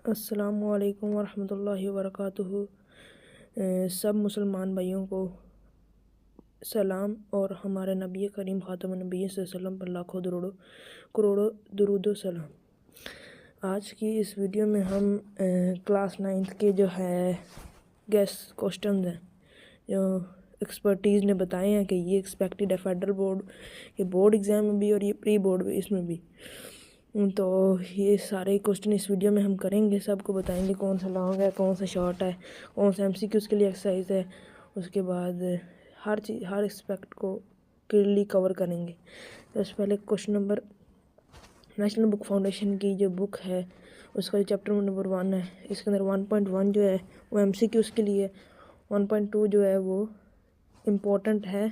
अस्सलामुअलैकुम वरहमतुल्लाहि वबरकातुहू। सब मुसलमान भाइयों को सलाम और हमारे नबी करीम ख़ातमुन नबी सल्लल्लाहु पर लाखों करोड़ों दुरूद सलाम। आज की इस वीडियो में हम क्लास 9th के जो है गैस क्वेश्चन हैं जो एक्सपर्टीज़ ने बताए हैं कि ये एक्सपेक्टेड है फेडरल बोर्ड के बोर्ड एग्ज़ाम में भी और ये प्री बोर्ड में इसमें भी। तो ये सारे क्वेश्चन इस वीडियो में हम करेंगे, सबको बताएंगे कौन सा लॉन्ग है, कौन सा शॉर्ट है, कौन सा एमसीक्यूज़ के लिए एक्सरसाइज है। उसके बाद हर चीज़ हर एस्पेक्ट को क्लियरली कवर करेंगे। तो इससे पहले question number national book foundation की जो बुक है उसका जो चैप्टर नंबर 1 है, इसके अंदर 1.1 जो है वो एमसीक्यूज़ के लिए, 1.2 जो है वो इम्पोर्टेंट है,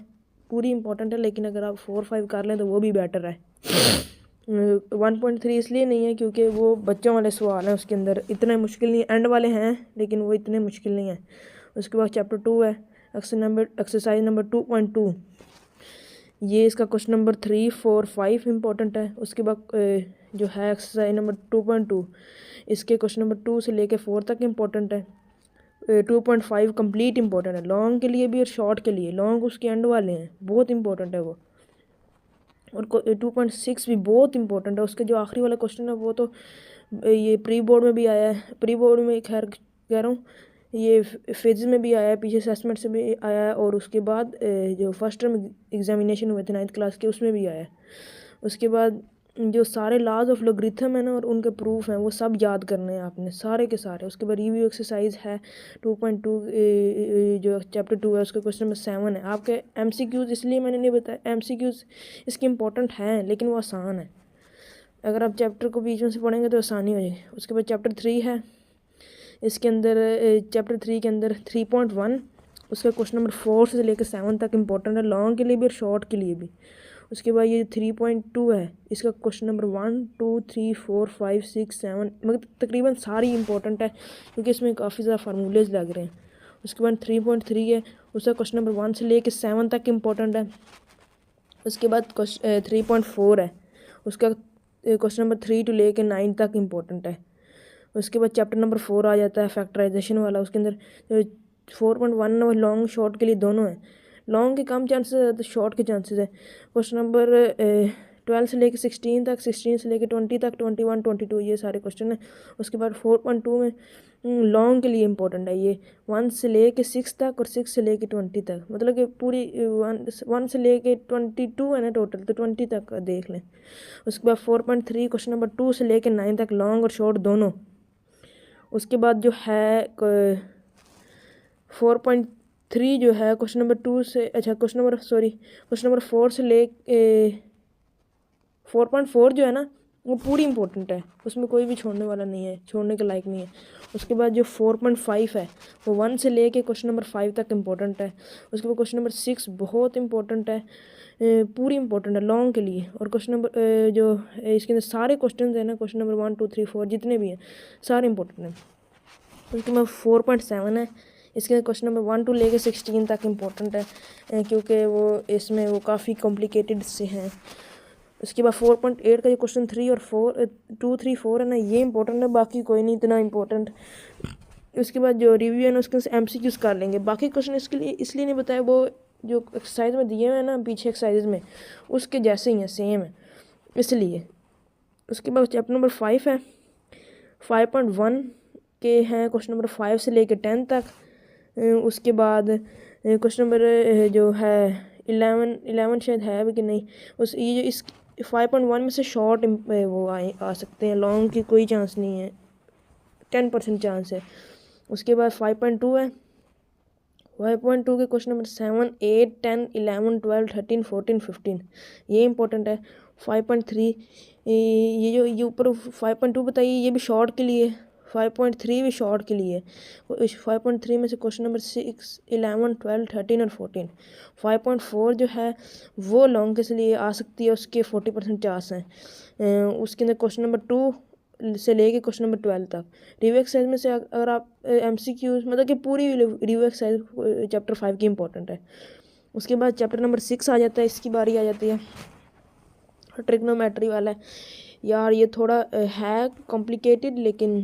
पूरी इम्पोर्टेंट है, लेकिन अगर आप 4-5 कर लें तो वो भी बेटर है। 1.3 इसलिए नहीं है क्योंकि वो बच्चों वाले सवाल हैं, उसके अंदर इतने मुश्किल नहीं, एंड वाले हैं लेकिन वो इतने मुश्किल नहीं है। उसके बाद चैप्टर 2 है एक्सरसाइज नंबर 2.2, ये इसका क्वेश्चन नंबर 3, 4, 5 इंपॉर्टेंट है। उसके बाद जो है एक्सरसाइज नंबर 2.2, इसके क्वेश्चन नंबर 2 से लेके 4 तक इम्पोर्टेंट है। 2.5 कंप्लीट इंपॉर्टेंट है, लॉन्ग के लिए भी और शॉर्ट के लिए। लॉन्ग उसके एंड वाले हैं, बहुत इंपॉर्टेंट है वो। और 2.6 भी बहुत इंपॉर्टेंट है। उसके जो आखिरी वाला क्वेश्चन है वो तो ये प्री बोर्ड में भी आया है, प्री बोर्ड में खैर कह रहा हूँ, ये फिजिक्स में भी आया है, पीछे असेसमेंट से भी आया है, और उसके बाद जो फर्स्ट टर्म एग्जामिनेशन हुए थे 9th क्लास के उसमें भी आया है। उसके बाद जो सारे लॉज ऑफ लॉगरिथम है ना और उनके प्रूफ हैं वो सब याद करने हैं आपने सारे के सारे। उसके बाद रिव्यू एक्सरसाइज है 2.2 जो चैप्टर 2 है उसका क्वेश्चन नंबर 7 है। आपके एमसीक्यूज़ इसलिए मैंने नहीं बताया, एमसीक्यूज़ इसके इम्पोर्टेंट हैं लेकिन वो आसान है, अगर आप चैप्टर को बीच में से पढ़ेंगे तो आसानी हो जाएगी। उसके बाद चैप्टर 3 है, इसके अंदर चैप्टर 3 के अंदर 3.1, उसका क्वेश्चन नंबर 4 से लेकर 7 तक इम्पोर्टेंट है, लॉन्ग के लिए भी और शॉर्ट के लिए भी। उसके बाद ये 3.2 है, इसका क्वेश्चन नंबर 1, 2, 3, 4, 5, 6, 7 मतलब तकरीबन सारी इंपॉर्टेंट है क्योंकि इसमें काफ़ी ज़्यादा फार्मूलेज लग रहे हैं। उसके बाद 3.3 है, उसका क्वेश्चन नंबर 1 से लेकर 7 तक इम्पोर्टेंट है। उसके बाद 3.4 है, उसका क्वेश्चन नंबर 3 to लेकर 9 तक इम्पोर्टेंट है। उसके बाद चैप्टर नंबर 4 आ जाता है फैक्टराइजेशन वाला, उसके अंदर 4.1 और लॉन्ग शॉर्ट के लिए दोनों है, लॉन्ग के कम चांसेस है तो शॉर्ट के चांसेस है। क्वेश्चन नंबर 12 से लेकर 16 तक, 16 से लेकर 20 तक, 21, 22 ये सारे क्वेश्चन हैं। उसके बाद 4.2 में लॉन्ग के लिए इंपॉर्टेंट है ये 1 से लेकर 6 तक और 6 से लेकर 20 तक, मतलब कि पूरी 1 से लेकर 22 है ना टोटल, तो 20 तक देख लें। उसके बाद 4.3 क्वेश्चन नंबर 2 से लेकर 9 तक, लॉन्ग और शॉर्ट दोनों। उसके बाद जो है 4.3 जो है क्वेश्चन नंबर 2 से, अच्छा क्वेश्चन नंबर 4 से ले 4.4 जो है ना वो पूरी इंपॉर्टेंट है, उसमें कोई भी छोड़ने वाला नहीं है, छोड़ने के लायक नहीं है। उसके बाद जो 4.5 है वो 1 से ले कर क्वेश्चन नंबर 5 तक इम्पोर्टेंट है। उसके बाद क्वेश्चन नंबर 6 बहुत इंपॉर्टेंट है, पूरी इंपॉर्टेंट है लॉन्ग के लिए। और क्वेश्चन नंबर जो इसके अंदर सारे क्वेश्चन हैं ना, क्वेश्चन नंबर 1, 2, 3, 4 जितने भी हैं सारे इंपॉर्टेंट हैं। उसके बाद 4.7 है, इसके क्वेश्चन नंबर 1 to लेकर 16 तक इम्पोर्टेंट है क्योंकि वो इसमें वो काफ़ी कॉम्प्लिकेटेड से हैं। उसके बाद 4.8 का जो क्वेश्चन 3 और 2, 3, 4 है ना ये इंपॉर्टेंट है, बाकी कोई नहीं इतना इंपॉर्टेंट। उसके बाद जो रिव्यू है ना उसके एमसीक्यूज़ कर लेंगे, बाकी क्वेश्चन इसके लिए इसलिए नहीं बताया, वो जो एक्सरसाइज में दिए हुए हैं ना पीछे एक्सरसाइज में उसके जैसे ही हैं, सेम है इसलिए। उसके बाद चैप्टर नंबर 5 है, 5.1 के हैं क्वेश्चन नंबर 5 से लेकर 10 तक। उसके बाद क्वेश्चन नंबर जो है 11 शायद है भी कि नहीं, उस ये जो इस 5.1 में से शॉर्ट वो आ सकते हैं, लॉन्ग की कोई चांस नहीं है, 10% चांस है। उसके बाद 5.2 है, 5.2 के क्वेश्चन नंबर 7, 8, 10, 11, 12, 13, 14, 15 ये इंपॉर्टेंट है। 5.3 ये जो ये ऊपर 5.2 बताइए ये भी शॉर्ट के लिए, 5.3 भी शॉर्ट के लिए। 5.3 में से क्वेश्चन नंबर 6, 11, 12, 13 और 14। 5.4 जो है वो लॉन्ग के लिए आ सकती है, उसके 40% चांस हैं। उसके अंदर क्वेश्चन नंबर 2 से लेके क्वेश्चन नंबर 12 तक। रिव्यू एक्सरसाइज में से अगर आप एमसीक्यूज मतलब कि पूरी रिव्यू एक्सरसाइज चैप्टर 5 की इंपॉर्टेंट है। उसके बाद चैप्टर नंबर 6 आ जाता है, इसकी बारी आ जाती है, ट्रिग्नोमेट्री वाला है। यार ये थोड़ा है कॉम्प्लिकेटेड लेकिन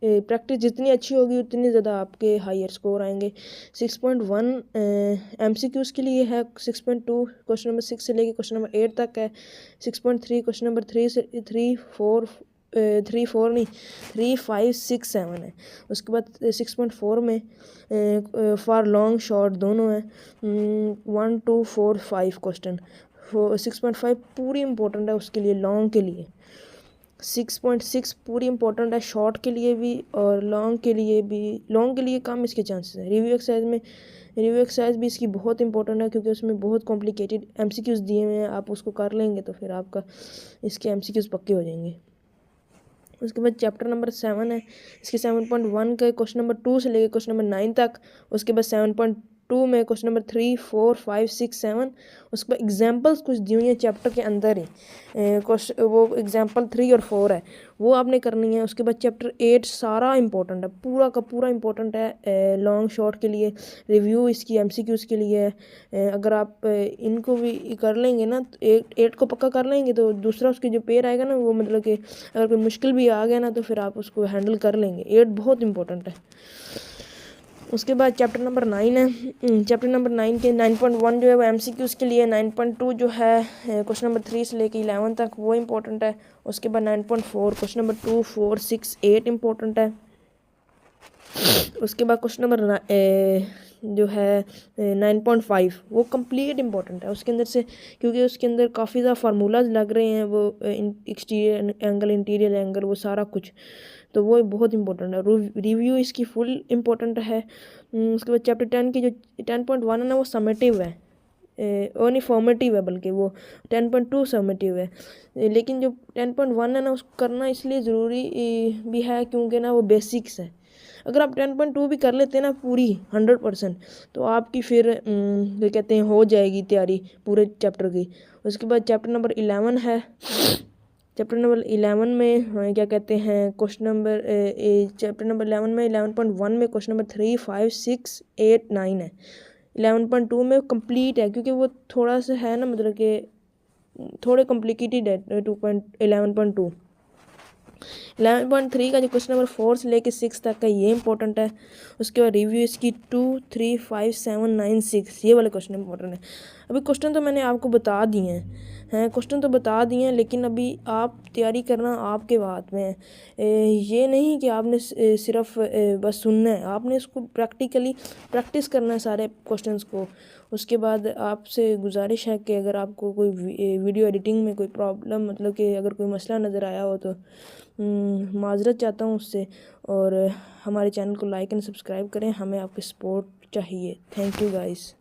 प्रैक्टिस जितनी अच्छी होगी उतनी ज़्यादा आपके हायर स्कोर आएंगे। 6.1 MCQs के लिए है, 6.2 क्वेश्चन नंबर 6 से लेके क्वेश्चन नंबर 8 तक है, 6.3 क्वेश्चन नंबर 3 से 3 4 3 4 नहीं 3 5 6 7 है। उसके बाद 6.4 में फॉर लॉन्ग शॉर्ट दोनों है, 1 2 4 5 क्वेश्चन। 6.5 पूरी इंपॉर्टेंट है उसके लिए, लॉन्ग के लिए। 6.6 पूरी इंपॉर्टेंट है शॉर्ट के लिए भी और लॉन्ग के लिए भी। लॉन्ग के लिए कम इसके चांसेस हैं। रिव्यू एक्सरसाइज भी इसकी बहुत इंपॉर्टेंट है क्योंकि उसमें बहुत कॉम्प्लिकेटेड MCQs दिए हुए हैं। आप उसको कर लेंगे तो फिर आपका इसके MCQs पक्के हो जाएंगे। उसके बाद चैप्टर नंबर 7 है, इसके 7.1 का क्वेश्चन नंबर 2 से लेकर क्वेश्चन नंबर 9 तक। उसके बाद 7.2 में क्वेश्चन नंबर 3 4 5 6 7। उसके बाद एग्जांपल्स कुछ दी हुई हैं चैप्टर के अंदर ही, वो एग्जांपल 3 और 4 है, वो आपने करनी है। उसके बाद चैप्टर 8 सारा इंपॉर्टेंट है, पूरा का पूरा इंपॉर्टेंट है लॉन्ग शॉर्ट के लिए। रिव्यू इसकी MCQs के लिए है। अगर आप इनको भी कर लेंगे ना, 8 को पक्का कर लेंगे तो दूसरा उसके जो पेयर आएगा ना, वो मतलब कि अगर कोई मुश्किल भी आ गया ना तो फिर आप उसको हैंडल कर लेंगे। 8 बहुत इंपॉर्टेंट है। उसके बाद चैप्टर नंबर 9 है। चैप्टर नंबर 9 के 9.1 जो है वो MCQs के लिए, 9.2 जो है क्वेश्चन नंबर 3 से लेके 11 तक वो इंपॉर्टेंट है। उसके बाद 9.4 क्वेश्चन नंबर 2 4 6 8 इंपॉर्टेंट है। उसके बाद क्वेश्चन नंबर जो है 9.5 वो कंप्लीट इंपॉर्टेंट है उसके अंदर से, क्योंकि उसके अंदर काफ़ी ज़्यादा फार्मूलाज लग रहे हैं, वो एक्सटीरियर एंगल इंटीरियर एंगल वो सारा कुछ, तो वो बहुत इंपॉर्टेंट है। रिव्यू इसकी फुल इंपॉर्टेंट है। उसके बाद चैप्टर 10 की जो 10.1 है ना वो समेटिव है, और नहीं फॉर्मेटिव है, बल्कि वो 10.2 समेटिव है। लेकिन जो 10.1 है ना उसको करना इसलिए ज़रूरी भी है क्योंकि ना वो बेसिक्स है। अगर आप 10.2 भी कर लेते हैं ना पूरी 100%, तो आपकी फिर क्या कहते हैं हो जाएगी तैयारी पूरे चैप्टर की। उसके बाद चैप्टर नंबर 11 है। चैप्टर नंबर 11 में क्या कहते हैं क्वेश्चन नंबर चैप्टर नंबर 11 में 11.1 में क्वेश्चन नंबर 3 5 6 8 9 है। 11.2 में कंप्लीट है क्योंकि वो थोड़ा सा है ना, मतलब कि थोड़े कॉम्प्लिकेटेड है। 11.2 11.3 का जो क्वेश्चन नंबर 4 से लेके 6 तक का ये इंपॉर्टेंट है। उसके बाद रिव्यू इसकी 2 3 5 7 9 6 ये वाले क्वेश्चन इंपॉर्टेंट है। अभी क्वेश्चन तो मैंने आपको बता दिए हैं, क्वेश्चन तो बता दिए हैं, लेकिन अभी आप तैयारी करना आपके हाथ में है। ये नहीं कि आपने सिर्फ बस सुनना है, आपने इसको प्रैक्टिकली प्रैक्टिस करना है सारे क्वेश्चंस को। उसके बाद आपसे गुजारिश है कि अगर आपको कोई वीडियो एडिटिंग में कोई प्रॉब्लम, मतलब कि अगर कोई मसला नज़र आया हो तो माजरत चाहता हूँ उससे। और हमारे चैनल को लाइक एंड सब्सक्राइब करें, हमें आपकी सपोर्ट चाहिए। Thank you guys.